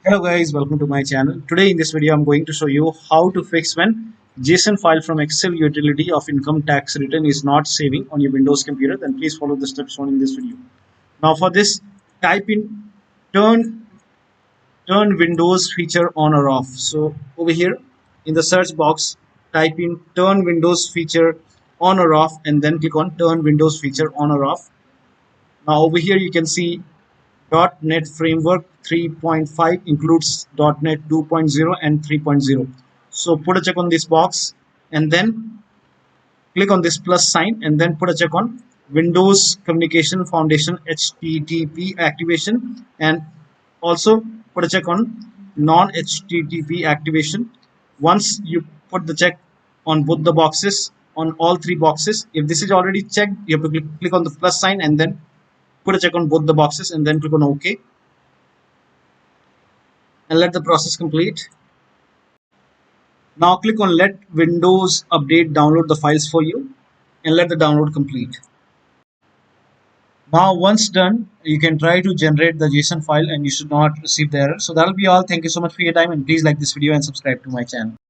Hello guys, welcome to my channel. Today in this video I'm going to show you how to fix when JSON file from Excel utility of income tax return is not saving on your Windows computer. Then please follow the steps shown in this video. Now for this, type in turn turn Windows feature on or off. So over here in the search box, type in turn Windows feature on or off and then click on turn Windows feature on or off. Now over here you can see .NET Framework 3.5 includes .NET 2.0 and 3.0. So put a check on this box and then click on this plus sign and then put a check on Windows Communication Foundation HTTP activation and also put a check on non-HTTP activation. Once you put the check on both the boxes, on all three boxes, if this is already checked, you have to click on the plus sign and then put a check on both the boxes and then click on OK and let the process complete. Now click on let Windows Update download the files for you and let the download complete. Now once done, you can try to generate the JSON file and you should not receive the error. So that'll be all. Thank you so much for your time and please like this video and subscribe to my channel.